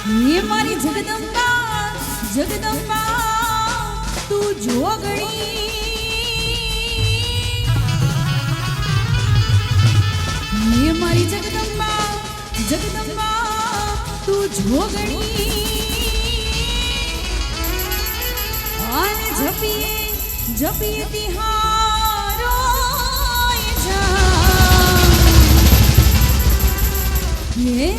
ये मारी जगदंबा जगदंबा तू जोगणी ये मारी जगदंबा जगदंबा तू जोगणी आने जपिए जपिए तिहारो ये जा ये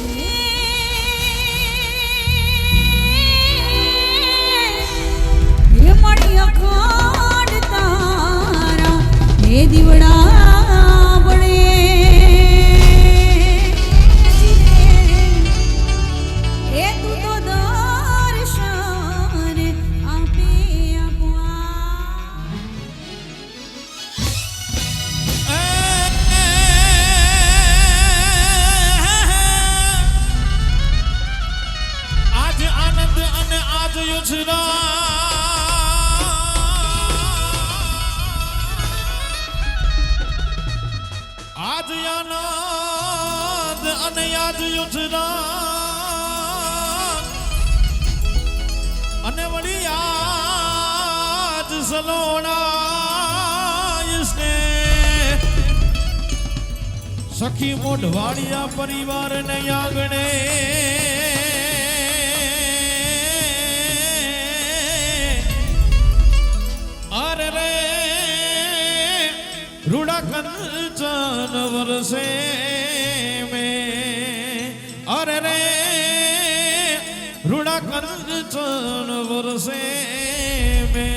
अखाड़ तारा हे दीवड़ा बड़े हे तू तो दर्शन आपे आपवा आज आनंद अने आज योजना आज आनंद अने आज योजना अने वળી आज સલોણા સખી મોઢવાડિયા પરિવાર ને આંગણે અરે રે રૂડા કંચન વરસે में अरे रे रूड़ा कंचन वरसे में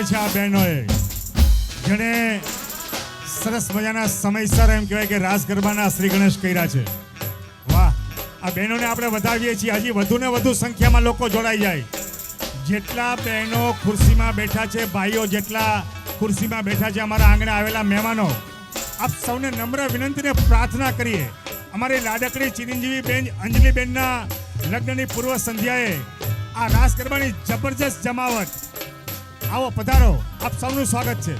છે આ બહેનોએ જેણે સરસ મજાના સમયસર એમ કહેવાય કે રાસ ગરબાના શ્રી ગણેશ કર્યા છે. વાહ, આ બહેનોને આપણે વધાવીએ છીએ. હજી વધુ ને વધુ સંખ્યામાં લોકો જોડાઈ જાય. જેટલા બહેનો ખુરશીમાં બેઠા છે, ભાઈઓ જેટલા ખુરશીમાં બેઠા છે, અમારા આંગણે આવેલા મહેમાનો, આપ સૌને નમ્ર વિનંતીને પ્રાર્થના કરીએ. અમારી લાડકડી ચિરંજીવી બેન અંજલિબેનના લગ્નની પૂર્વ સંધ્યાએ આ રાસ ગરબાની જબરજસ્ત જમાવટ. આવો પધારો, આપ સૌનું સ્વાગત છે.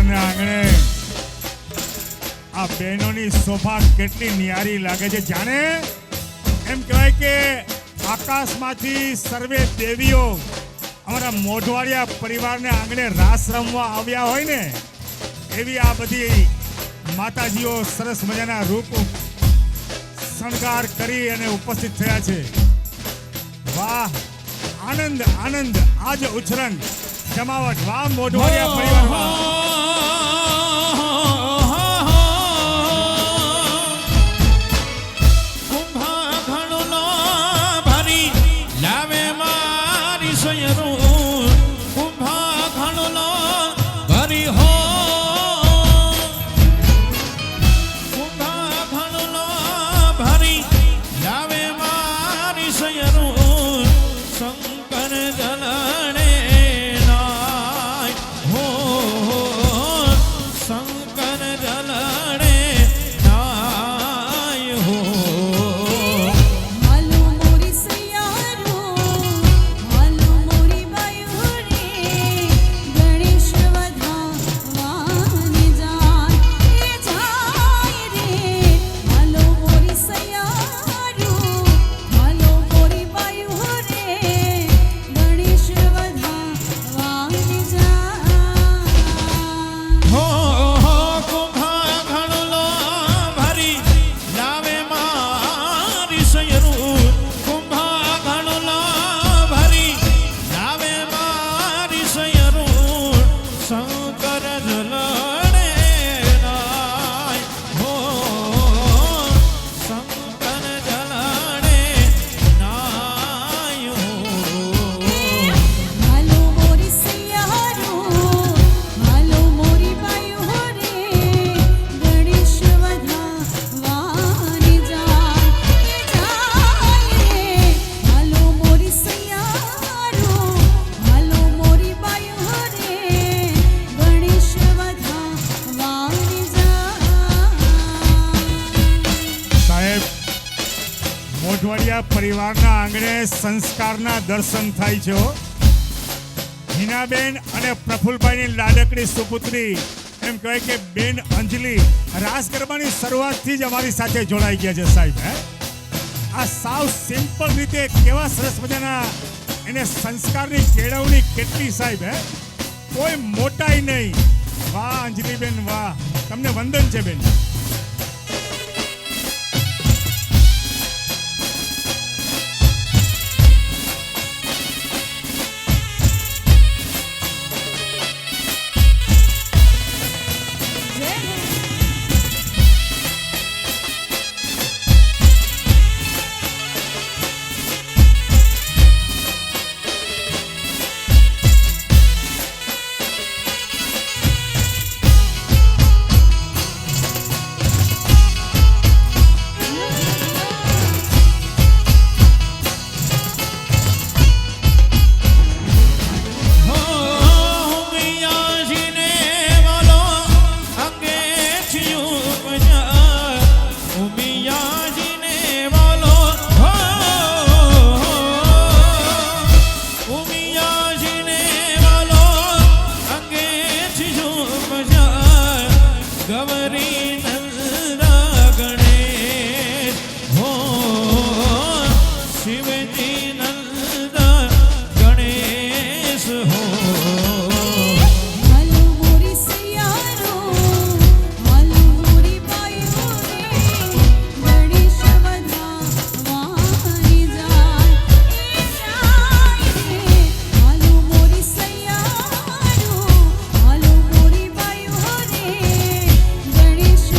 પરિવારના આંગણે આ બહેનોની શોભા કેટલી ન્યારી લાગે છે. જાણે એમ કહેવાય કે આકાશમાંથી સર્વે દેવીઓ અમારા મોઢવાડિયા પરિવારને આંગણે રાસ રમવા આવ્યા હોય ને એવી આ બધી માતાજીઓ સરસ મજાના રૂપ શણગાર કરી અને ઉપસ્થિત થયા છે. વાહ, આનંદ આનંદ, આજ ઉછરંગ જમાવટ. વાહ મોઢવાડિયા પરિવારમાં. મોઢવાડિયા પરિવારના આંગણે સંસ્કારના દર્શન થાય છે. હિનાબેન અને પ્રફુલભાઈની લાડકડી સુપુત્રી એમ કહેવાય કે બેન અંજલિ રાસ ગરબાની શરૂઆતથી જ અમારી સાથે જોડાઈ ગયા છે સાહેબ. આ સાવ સિમ્પલ રીતે કેવા સરસ મજાના એને સંસ્કારની કેળવણી કેટલી સાહેબ. કોઈ મોટાઈ નહીં. વાહ અંજલિબેન વાહ, તમને વંદન છે બેન. ગણેશ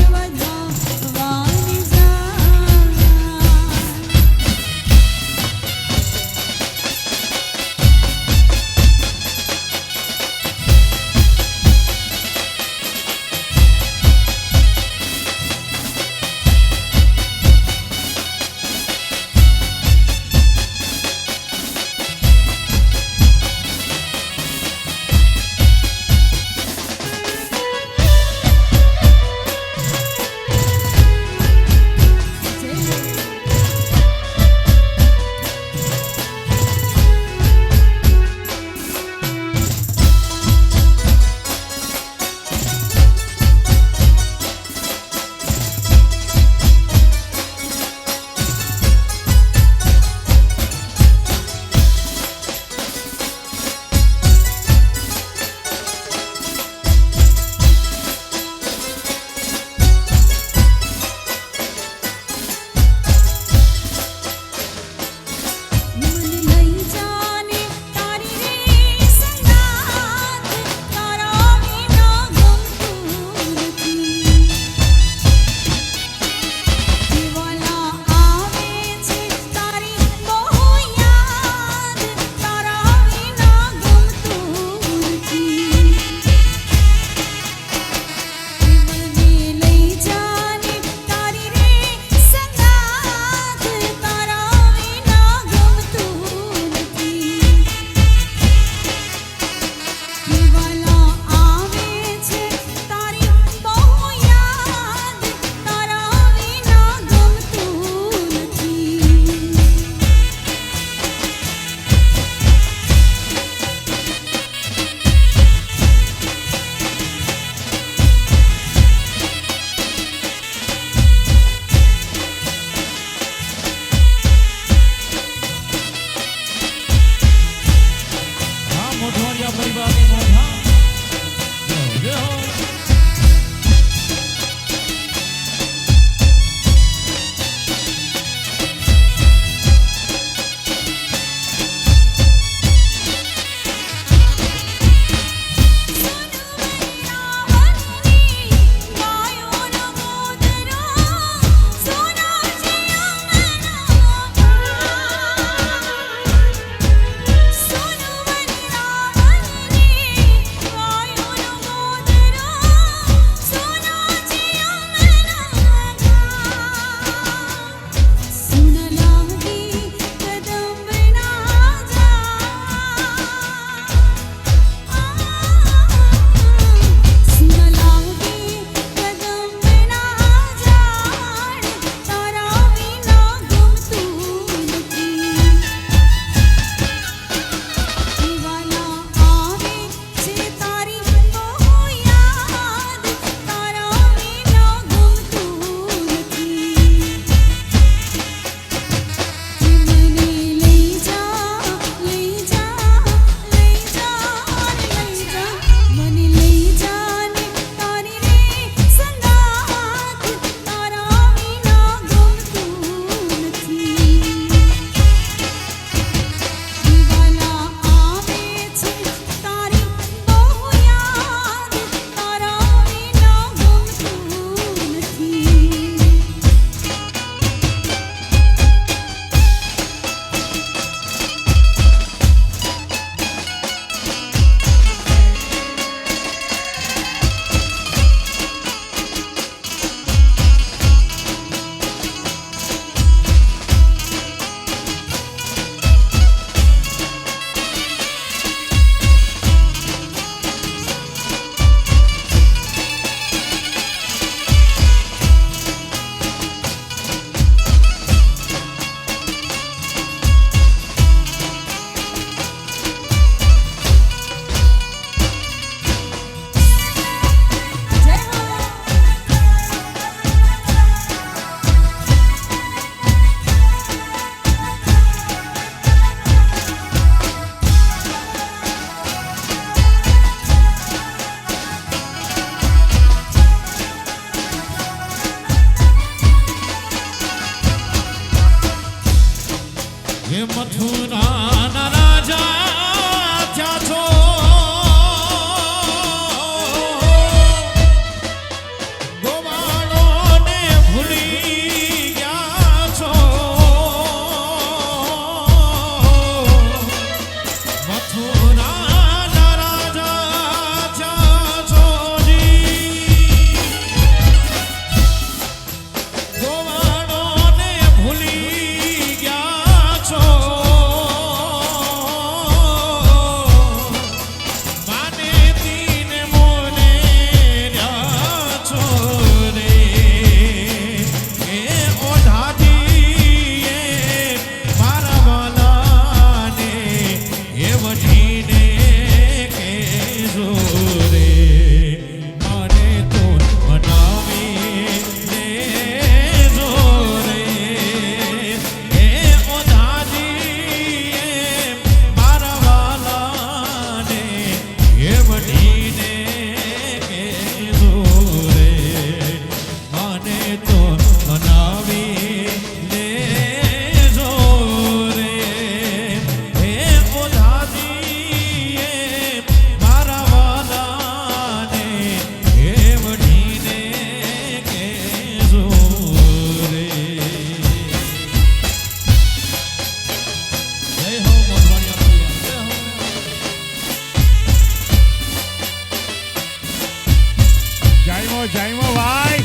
જાયમો ભાઈ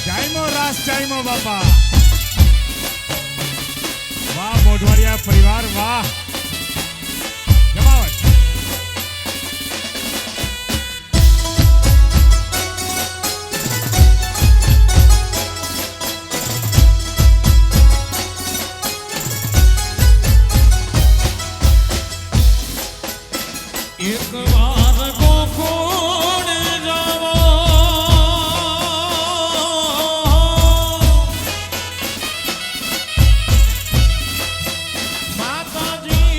જાયમો રાસ જાયમો બાપા વાહ મોઢવાડિયા પરિવાર વાહ જમાવટ એક વાર ગોકુળ જાવો માતાજી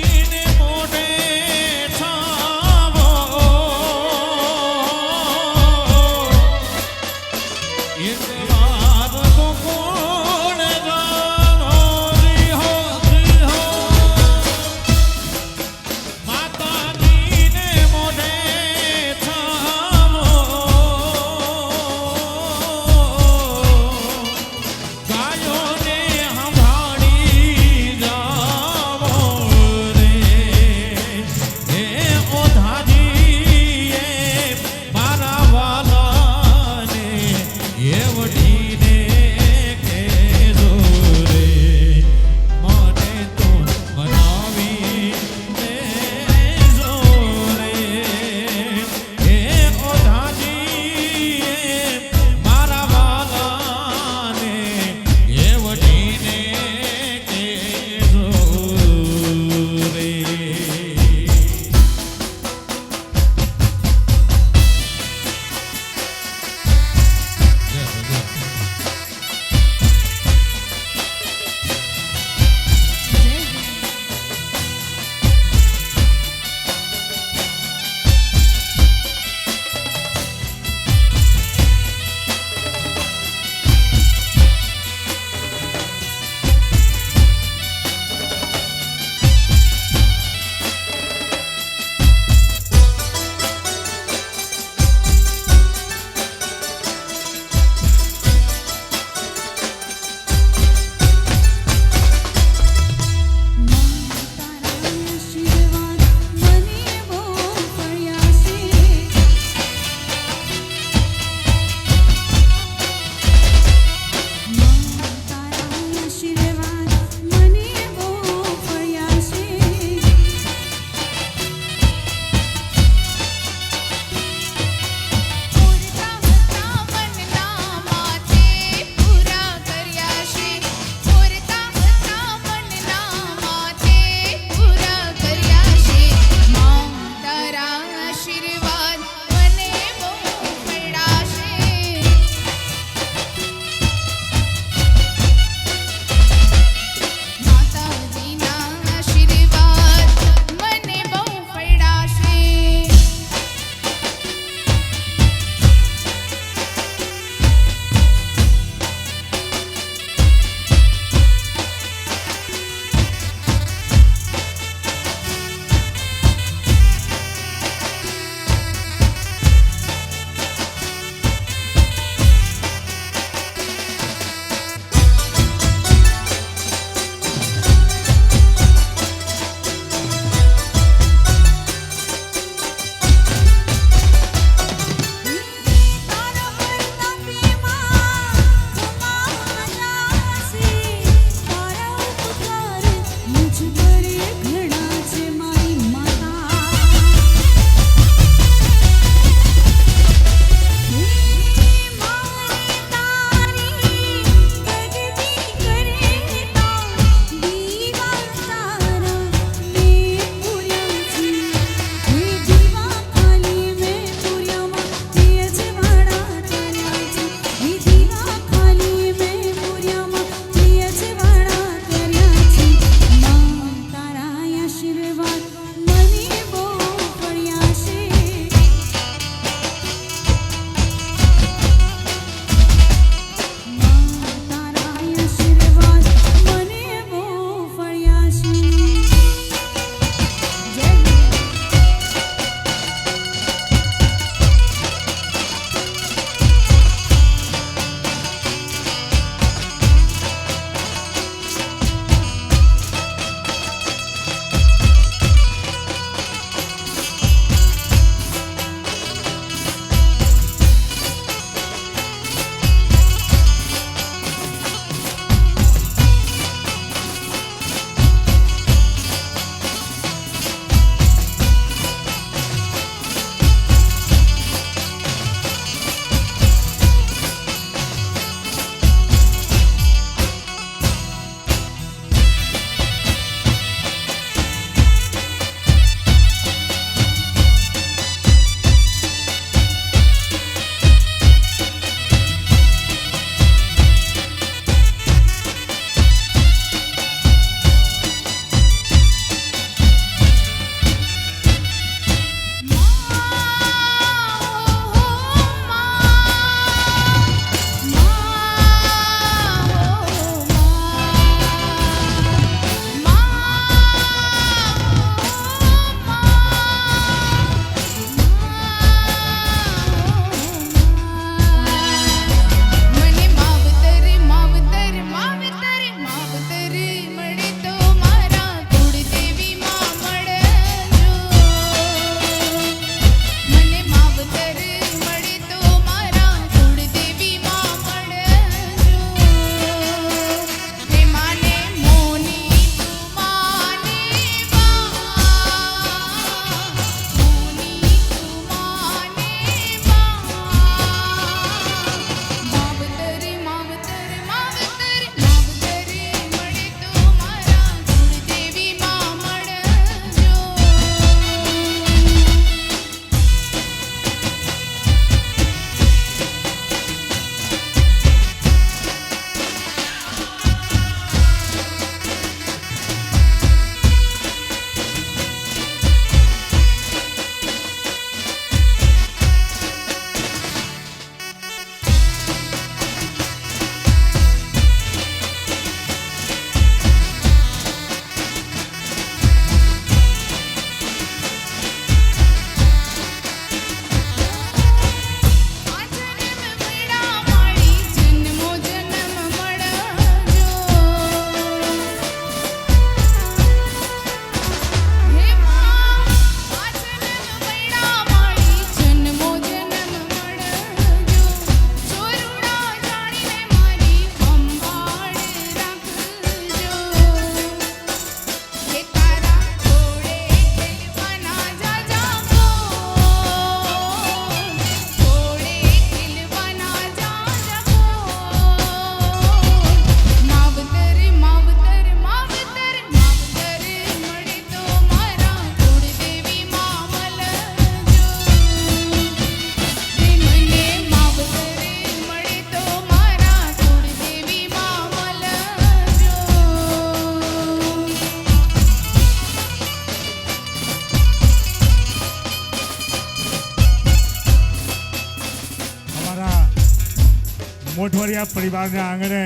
મોઢવરિયા પરિવારના આંગણે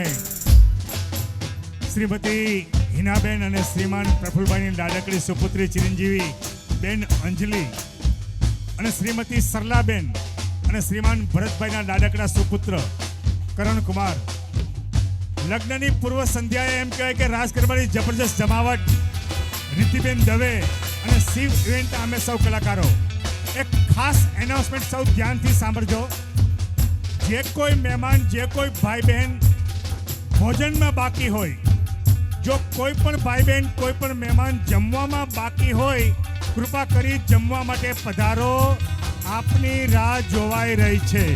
શ્રીમતી હિનાબેન અને શ્રીમાન પ્રફુલભાઈની લાડકડી સુપુત્રી ચિરંજીવી બેન અંજલિ અને શ્રીમતી સરલાબેન અને શ્રીમાન ભરતભાઈના લાડકડા સુપુત્ર કરણકુમાર લગ્નની પૂર્વ સંધ્યાએ એમ કહેવાય કે રાસ ગરબાની જબરજસ્ત જમાવટ રીતિબેન દવે અને શિવ ઇવેન્ટ અમે સૌ કલાકારો એક ખાસ એનાઉન્સમેન્ટ સૌ ધ્યાનથી સાંભળજો. જે કોઈ મહેમાન જે કોઈ ભાઈ બહેન ભોજનમાં બાકી હોય, જો કોઈ પણ ભાઈ બહેન કોઈ પણ મહેમાન જમવામાં બાકી હોય, કૃપા કરી જમવા માટે પધારો. આપની રાહ જોવાઈ રહી છે.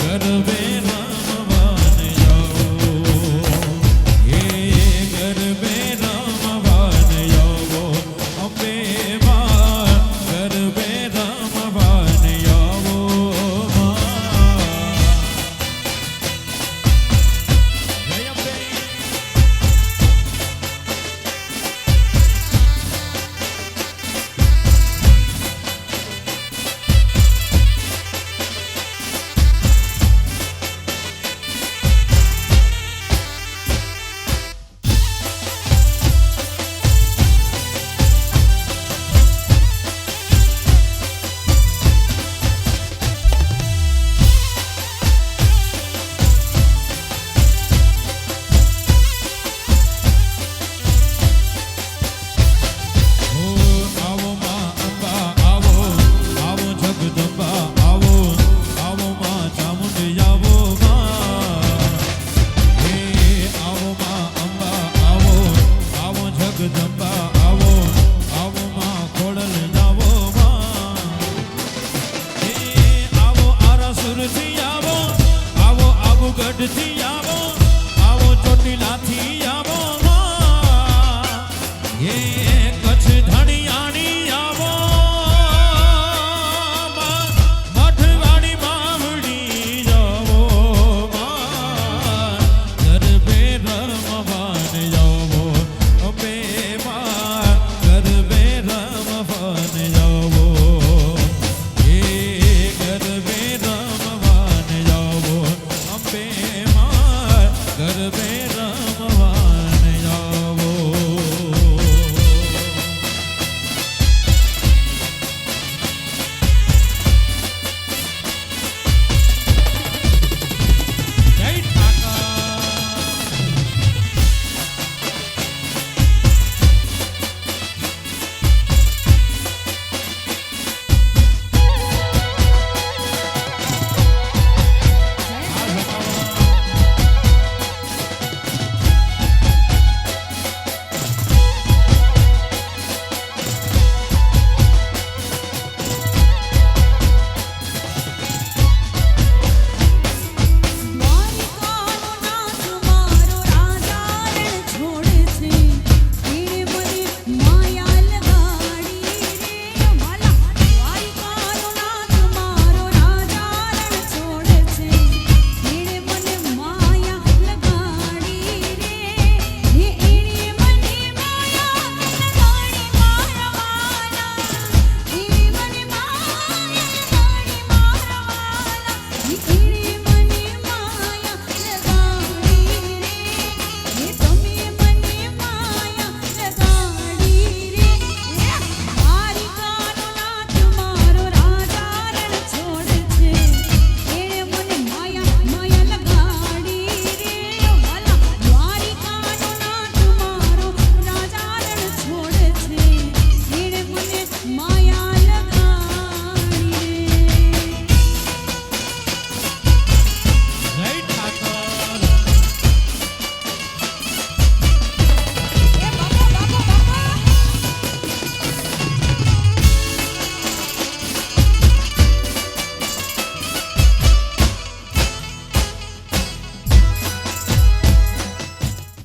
ગરબે